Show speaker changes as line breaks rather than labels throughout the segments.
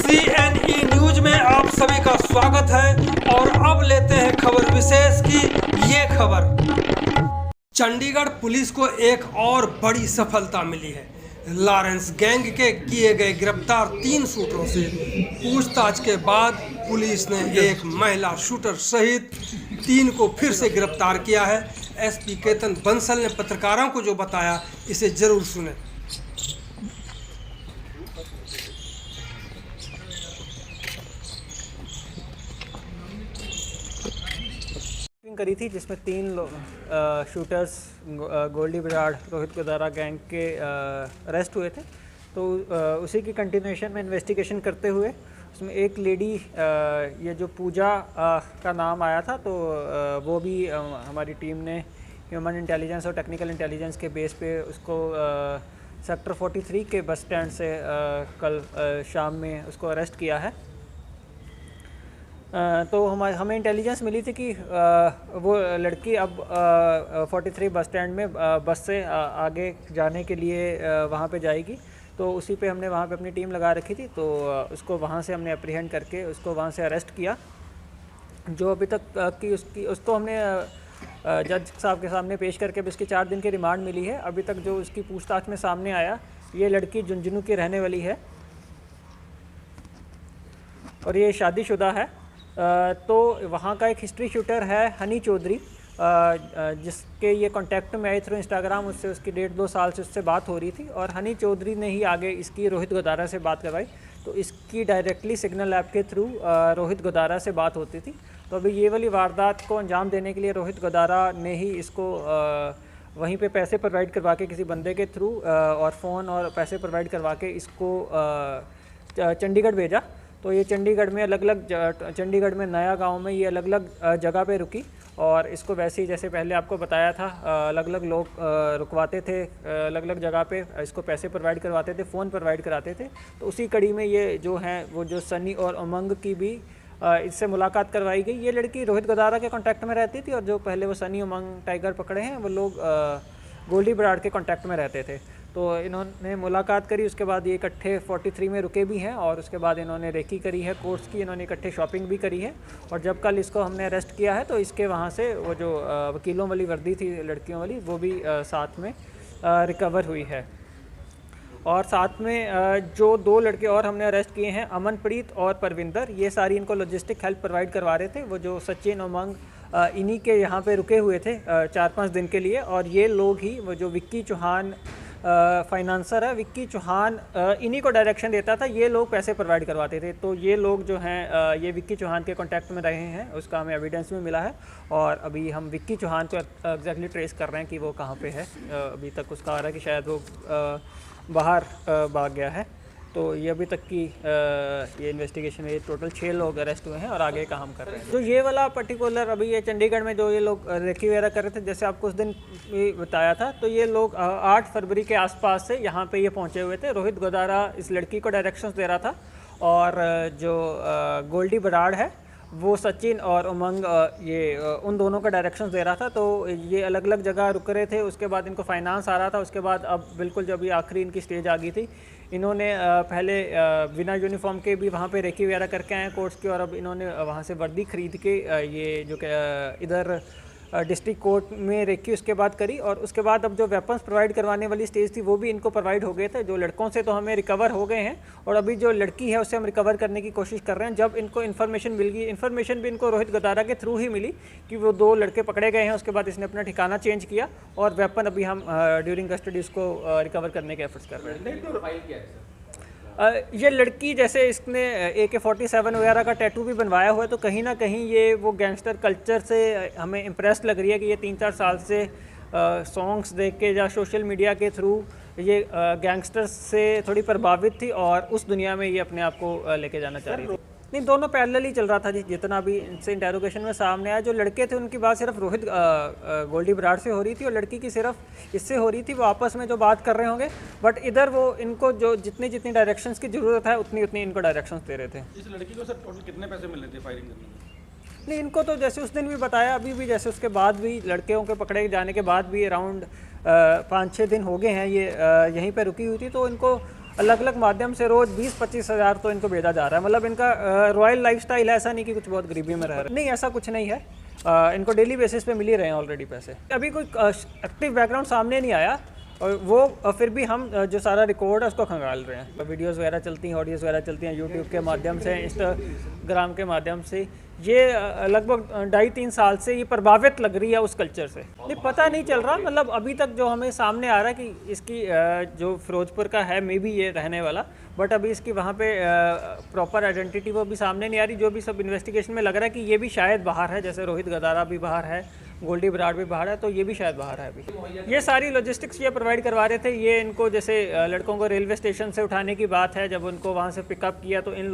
CNE news में आप सभी का स्वागत है और अब लेते हैं खबर विशेष की ये खबर। चंडीगढ़ पुलिस को एक और बड़ी सफलता मिली है। लॉरेंस गैंग के किए गए गिरफ्तार 3 शूटरों से पूछताछ के बाद पुलिस ने एक महिला शूटर सहित 3 को फिर से गिरफ्तार किया है। SP केतन बंसल ने पत्रकारों को जो बताया, इसे जरूर सुने।
करी थी जिसमें 3 शूटर्स गोल्डी बराड़ रोहित गोदारा गैंग के अरेस्ट हुए थे। तो उसी की कंटिन्यूएशन में इन्वेस्टिगेशन करते हुए उसमें एक लेडी ये जो पूजा का नाम आया था, तो वो भी हमारी टीम ने ह्यूमन इंटेलिजेंस और टेक्निकल इंटेलिजेंस के बेस पे उसको सेक्टर 43 के बस स्टैंड से कल शाम में उसको अरेस्ट किया है। तो हमें इंटेलिजेंस मिली थी कि वो लड़की अब 43 बस स्टैंड में बस से आगे जाने के लिए वहाँ पे जाएगी। तो उसी पे हमने वहाँ पे अपनी टीम लगा रखी थी। तो उसको वहाँ से हमने अप्रीहेंड करके उसको वहाँ से अरेस्ट किया। जो अभी तक की उसको हमने जज साहब के सामने पेश करके भी उसकी 4 दिन की रिमांड मिली है। अभी तक जो उसकी पूछताछ में सामने आया, ये लड़की झुंझुनू की रहने वाली है और ये शादीशुदा है। तो वहाँ का एक हिस्ट्री शूटर है हनी चौधरी, जिसके ये कांटेक्ट में आए थ्रू इंस्टाग्राम। उससे उसकी 1.5-2 साल से उससे बात हो रही थी और हनी चौधरी ने ही आगे इसकी रोहित गोदारा से बात करवाई। तो इसकी डायरेक्टली सिग्नल ऐप के थ्रू रोहित गोदारा से बात होती थी। तो अभी ये वाली वारदात को अंजाम देने के लिए रोहित गोदारा ने ही इसको वहीं पे पैसे प्रोवाइड करवा के किसी बंदे के थ्रू और फ़ोन और पैसे प्रोवाइड करवा के इसको चंडीगढ़ भेजा। तो ये चंडीगढ़ में नया गांव में ये अलग अलग जगह पे रुकी और इसको वैसे ही जैसे पहले आपको बताया था, अलग अलग लोग रुकवाते थे, अलग अलग जगह पे इसको पैसे प्रोवाइड करवाते थे, फ़ोन प्रोवाइड कराते थे। तो उसी कड़ी में ये जो हैं वो जो सनी और उमंग की भी इससे मुलाकात करवाई गई। ये लड़की रोहित गोदारा के कांटेक्ट में रहती थी और जो पहले वो सनी उमंग टाइगर पकड़े हैं वो लोग गोल्डी बराड़ के कांटेक्ट में रहते थे। तो इन्होंने मुलाकात करी, उसके बाद ये इकट्ठे 43 में रुके भी हैं और उसके बाद इन्होंने रेकी करी है कोर्स की, इन्होंने इकट्ठे शॉपिंग भी करी है। और जब कल इसको हमने अरेस्ट किया है तो इसके वहाँ से वो जो वकीलों वाली वर्दी थी लड़कियों वाली, वो भी साथ में रिकवर हुई है। और साथ में जो 2 लड़के और हमने अरेस्ट किए हैं, अमनप्रीत और परविंदर, ये सारी इनको लॉजिस्टिक हेल्प प्रोवाइड करवा रहे थे। वो जो सचिन उमंग इन्हीं के यहाँ पे रुके हुए थे 4-5 दिन के लिए। और ये लोग ही वो जो विक्की चौहान फाइनेंसर है, विक्की चौहान इन्हीं को डायरेक्शन देता था, ये लोग पैसे प्रोवाइड करवाते थे। तो ये लोग जो हैं ये विक्की चौहान के कांटेक्ट में रहे हैं, उसका हमें एविडेंस भी मिला है। और अभी हम विक्की चौहान को एग्जैक्टली ट्रेस कर रहे हैं कि वो कहाँ पे है। अभी तक उसका आ रहा है कि शायद वो बाहर भाग गया है। तो ये अभी तक की ये इन्वेस्टिगेशन में ये टोटल 6 लोग अरेस्ट हुए हैं और आगे का हम कर रहे हैं। तो ये वाला पर्टिकुलर अभी ये चंडीगढ़ में जो ये लोग रेकी वगैरह कर रहे थे, जैसे आपको उस दिन भी बताया था, तो ये लोग 8 फरवरी के आसपास से यहाँ पे ये पहुँचे हुए थे। रोहित गोदारा इस लड़की को डायरेक्शंस दे रहा था और जो गोल्डी बराड़ है वो सचिन और उमंग ये उन दोनों का डायरेक्शंस दे रहा था। तो ये अलग अलग जगह रुक रहे थे, उसके बाद इनको फाइनेंस आ रहा था। उसके बाद अब बिल्कुल जब ये आखिरी इनकी स्टेज आ गई थी, इन्होंने पहले बिना यूनिफॉर्म के भी वहाँ पे रेकी वगैरह करके आए कोर्ट्स की, और अब इन्होंने वहाँ से वर्दी ख़रीद के ये जो इधर डिस्ट्रिक्ट कोर्ट में रेकी उसके बाद करी। और उसके बाद अब जो वेपन्स प्रोवाइड करवाने वाली स्टेज थी वो भी इनको प्रोवाइड हो गए थे। जो लड़कों से तो हमें रिकवर हो गए हैं और अभी जो लड़की है उससे हम रिकवर करने की कोशिश कर रहे हैं। जब इनको इन्फॉर्मेशन मिल गई, इन्फॉर्मेशन भी इनको रोहित गोदारा के थ्रू ही मिली कि वो 2 लड़के पकड़े गए हैं। उसके बाद इसने अपना ठिकाना चेंज किया और वेपन अभी हम ड्यूरिंग कस्टडी उसको रिकवर करने के एफर्ट्स कर रहे हैं। ये लड़की जैसे इसने AK-47 वगैरह का टैटू भी बनवाया हुआ है, तो कहीं ना कहीं ये वो गैंगस्टर कल्चर से हमें इम्प्रेस लग रही है कि ये 3-4 साल से सॉन्ग्स देख के या सोशल मीडिया के थ्रू ये गैंगस्टर से थोड़ी प्रभावित थी और उस दुनिया में ये अपने आप को लेके जाना चाह रही थी। नहीं, दोनों पैरेलल ही चल रहा था जी। जितना भी इनसे इंटेरोगेशन में सामने आया, जो लड़के थे उनकी बात सिर्फ रोहित गोल्डी बराड़ से हो रही थी और लड़की की सिर्फ इससे हो रही थी। वो आपस में जो बात कर रहे होंगे, बट इधर वो इनको जो जितनी डायरेक्शंस की ज़रूरत है उतनी इनको डायरेक्शंस दे रहे थे।
इस लड़की को सर टोटल कितने पैसे मिले थे फायरिंग करने में?
नहीं, इनको तो जैसे उस दिन भी बताया, अभी भी जैसे उसके बाद भी लड़कियों के पकड़े जाने के बाद भी अराउंड 5-6 दिन हो गए हैं ये यहीं पर रुकी हुई थी। तो इनको अलग अलग माध्यम से रोज़ 20-25 हज़ार तो इनको भेजा जा रहा है। मतलब इनका रॉयल लाइफस्टाइल है, ऐसा नहीं कि कुछ बहुत गरीबी में रह रहे, नहीं ऐसा कुछ नहीं है। इनको डेली बेसिस पे मिल ही रहे हैं ऑलरेडी पैसे। अभी कोई एक्टिव बैकग्राउंड सामने नहीं आया, और वो फिर भी हम जो सारा रिकॉर्ड है उसको खंगाल रहे हैं। वीडियोस वगैरह चलती हैं, ऑडियोज़ वगैरह चलती हैं यूट्यूब के माध्यम से, इंस्टाग्राम के माध्यम से। ये लगभग 2.5-3 साल से ये प्रभावित लग रही है उस कल्चर से। नहीं पता नहीं चल रहा, मतलब अभी तक जो हमें सामने आ रहा है कि इसकी जो फिरोजपुर का है मे बी ये रहने वाला, बट अभी इसकी वहाँ पे प्रॉपर आइडेंटिटी वो भी सामने नहीं आ रही। जो भी सब इन्वेस्टिगेशन में लग रहा है कि ये भी शायद बाहर है, जैसे रोहित गदारा भी बाहर है, गोल्डी बराड़ भी बाहर है, तो ये भी शायद बाहर है अभी। ये सारी लॉजिस्टिक्स ये प्रोवाइड करवा रहे थे। ये इनको जैसे लड़कों को रेलवे स्टेशन से उठाने की बात है, जब उनको वहाँ से पिकअप किया तो इन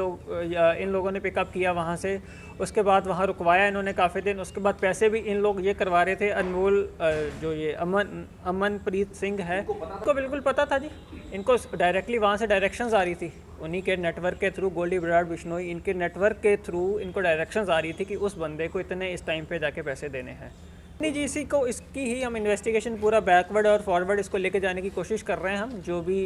लोगों ने पिकअप किया वहाँ से, उसके बाद वहाँ रुकवाया इन्होंने काफ़ी दिन, उसके बाद पैसे भी इन लोग ये करवा रहे थे। अनमोल जो ये अमनप्रीत सिंह है, उनको बिल्कुल पता था जी, इनको डायरेक्टली वहाँ से डायरेक्शंस आ रही थी, उन्हीं के नेटवर्क के थ्रू, गोल्डी बराड़ बिश्नोई, इनके नेटवर्क के थ्रू इनको डायरेक्शंस आ रही थी कि उस बंदे को इतने इस टाइम पे जाके पैसे देने हैं। नहीं जी, इसकी ही हम इन्वेस्टिगेशन पूरा बैकवर्ड और फॉरवर्ड इसको लेके जाने की कोशिश कर रहे हैं। हम जो भी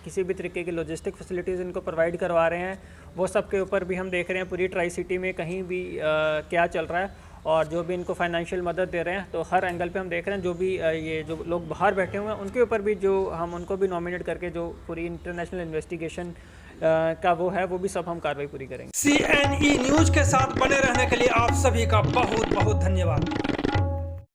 किसी भी तरीके की लॉजिस्टिक फैसिलिटीज़ इनको प्रोवाइड करवा रहे हैं, वो सब के ऊपर भी हम देख रहे हैं पूरी ट्राई सिटी में कहीं भी क्या चल रहा है, और जो भी इनको फाइनेंशियल मदद दे रहे हैं, तो हर एंगल पे हम देख रहे हैं। जो भी ये जो लोग बाहर बैठे हुए हैं उनके ऊपर भी जो हम उनको भी नॉमिनेट करके जो पूरी इंटरनेशनल इन्वेस्टिगेशन का वो है, वो भी सब हम कार्रवाई पूरी करेंगे।
CNE न्यूज के साथ बने रहने के लिए आप सभी का बहुत बहुत धन्यवाद।